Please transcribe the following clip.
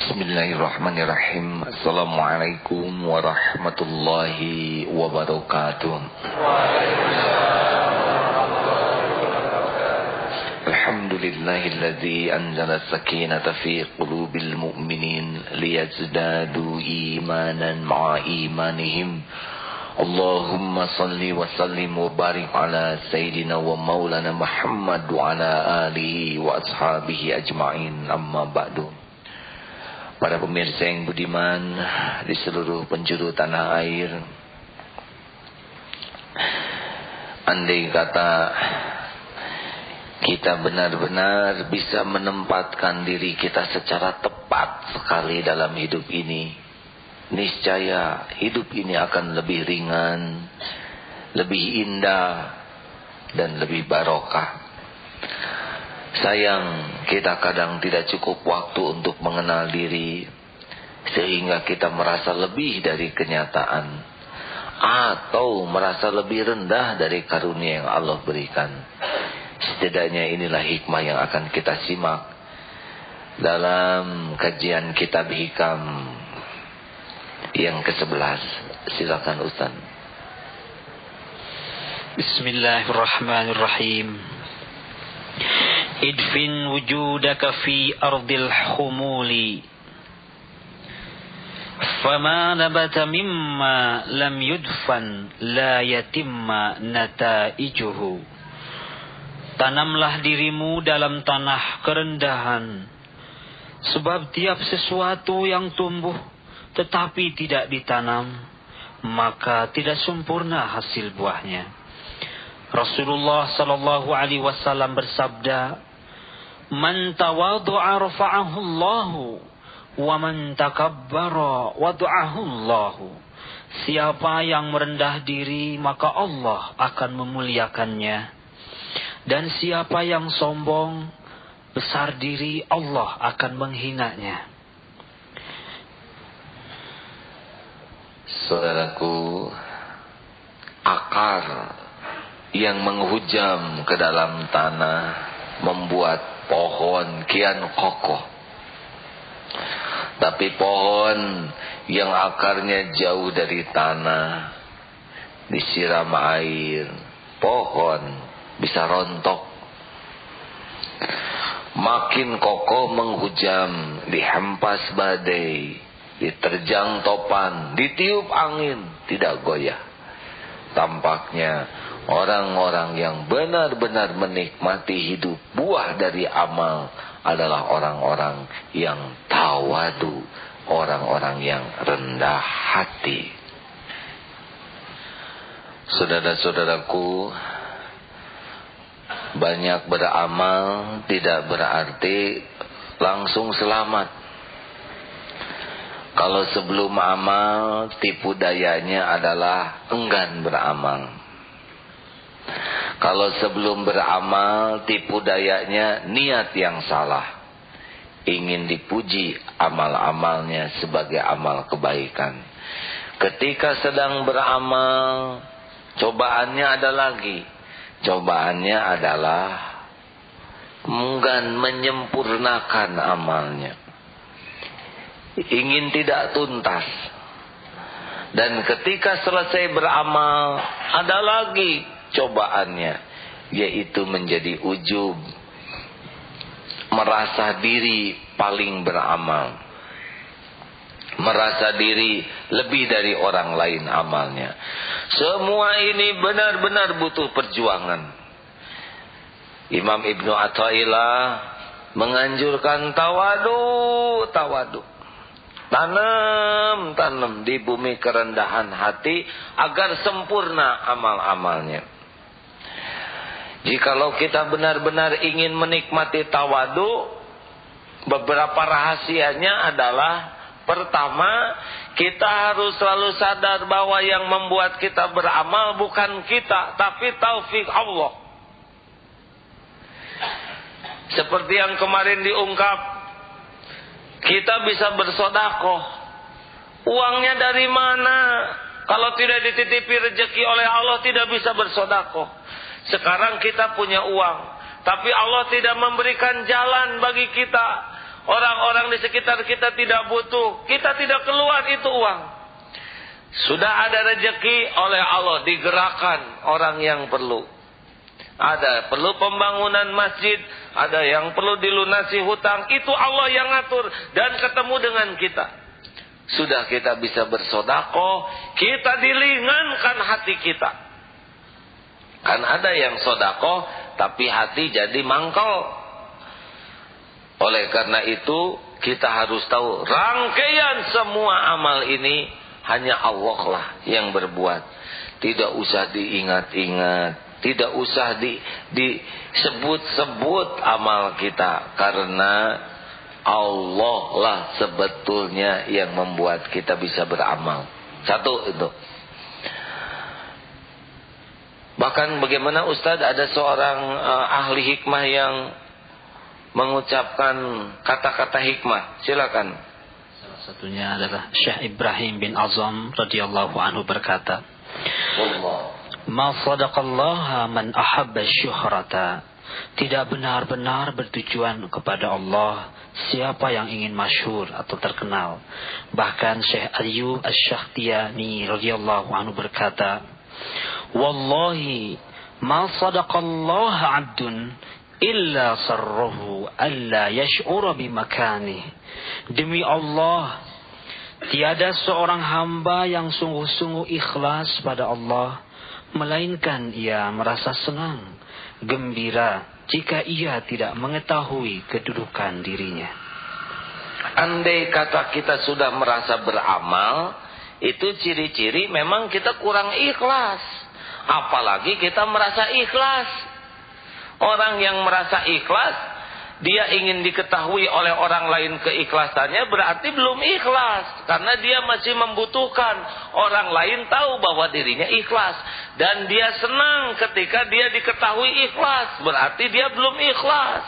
Bismillahirrahmanirrahim. Assalamualaikum warahmatullahi wabarakatuh. Alhamdulillahilladzi anzala as-sakinata fi qulubil mu'minin liyazdadu imanan ma'a imanihim. Allahumma salli wa sallim wa barik ala sayyidina wa maulana Muhammad wa ala alihi wa ashabihi ajma'in. Amma ba'du. Para pemirsa yang budiman di seluruh penjuru tanah air, andai kata kita benar-benar bisa menempatkan diri kita secara tepat sekali dalam hidup ini, niscaya hidup ini akan lebih ringan, lebih indah, dan lebih barokah. Sayang, kita kadang tidak cukup waktu untuk mengenal diri, sehingga kita merasa lebih dari kenyataan, atau merasa lebih rendah dari karunia yang Allah berikan. Setidaknya inilah hikmah yang akan kita simak dalam kajian kitab Hikam yang ke-11. Silakan Ustaz. Bismillahirrahmanirrahim. Idfin wujudaka fi ardil humuli, fama nabata mimma lam yudfan la yatimma nataijuhu. Tanamlah dirimu dalam tanah kerendahan, sebab tiap sesuatu yang tumbuh tetapi tidak ditanam, maka tidak sempurna hasil buahnya. Rasulullah sallallahu alaihi wasallam bersabda, "Man tawadhu'a rafa'ahu Allahu, wa man takabbara wada'ahu Allahu." Siapa yang merendah diri, maka Allah akan memuliakannya. Dan siapa yang sombong, besar diri, Allah akan menghinanya. Saudaraku, akar yang menghujam ke dalam tanah membuat pohon kian kokoh. Tapi pohon yang akarnya jauh dari tanah, disiram air, pohon bisa rontok. Makin kokoh menghujam, dihempas badai, diterjang topan, ditiup angin, tidak goyah. Tampaknya orang-orang yang benar-benar menikmati hidup, buah dari amal, adalah orang-orang yang tawadu, orang-orang yang rendah hati. Saudara-saudaraku, banyak beramal tidak berarti langsung selamat. Kalau sebelum amal, tipu dayanya adalah enggan beramal. Kalau sebelum beramal, tipu dayanya niat yang salah, ingin dipuji amal-amalnya sebagai amal kebaikan. Ketika sedang beramal, cobaannya ada lagi. Cobaannya adalah enggan menyempurnakan amalnya, ingin tidak tuntas. Dan ketika selesai beramal, ada lagi cobaannya, yaitu menjadi ujub, merasa diri paling beramal, merasa diri lebih dari orang lain amalnya. Semua ini benar-benar butuh perjuangan. Imam Ibnu Athaillah menganjurkan tawadu. Tanam di bumi kerendahan hati agar sempurna amal-amalnya. Jikalau kita benar-benar ingin menikmati tawadu, beberapa rahasianya adalah: pertama, kita harus selalu sadar bahwa yang membuat kita beramal bukan kita, tapi taufik Allah. Seperti yang kemarin diungkap, kita bisa bersedekah. Uangnya dari mana? Kalau tidak dititipi rezeki oleh Allah, tidak bisa bersedekah. Sekarang kita punya uang, tapi Allah tidak memberikan jalan bagi kita orang-orang di sekitar kita tidak butuh, kita tidak keluar itu uang. Sudah ada rezeki oleh Allah, digerakkan orang yang perlu. Ada perlu pembangunan masjid, ada yang perlu dilunasi hutang, itu Allah yang ngatur dan ketemu dengan kita. Sudah kita bisa bersedekah, kita diringankan hati kita. Kan ada yang sedekah tapi hati jadi mangkal. Oleh karena itu kita harus tahu rangkaian semua amal ini hanya Allah lah yang berbuat. Tidak usah diingat-ingat, tidak usah disebut-sebut amal kita, karena Allah lah sebetulnya yang membuat kita bisa beramal. Satu itu. Bahkan bagaimana Ustaz, ada seorang ahli hikmah yang mengucapkan kata-kata hikmah. Silakan. Salah satunya adalah Syekh Ibrahim bin Azam radhiyallahu anhu berkata, "Ma sadaqallaha man ahabba syuhrata." Tidak benar-benar bertujuan kepada Allah siapa yang ingin masyhur atau terkenal. Bahkan Syekh Ayyub Asy-Syakhtiyani radhiyallahu anhu berkata, "Wallahi ma sadaqallaha 'abdun illa sarruhu alla yash'ura bimakani." Demi Allah, tiada seorang hamba yang sungguh-sungguh ikhlas pada Allah melainkan ia merasa senang, gembira jika ia tidak mengetahui kedudukan dirinya. Andai kata kita sudah merasa beramal, itu ciri-ciri memang kita kurang ikhlas. Apalagi kita merasa ikhlas. Orang yang merasa ikhlas, dia ingin diketahui oleh orang lain keikhlasannya, berarti belum ikhlas. Karena dia masih membutuhkan orang lain tahu bahwa dirinya ikhlas. Dan dia senang ketika dia diketahui ikhlas, berarti dia belum ikhlas.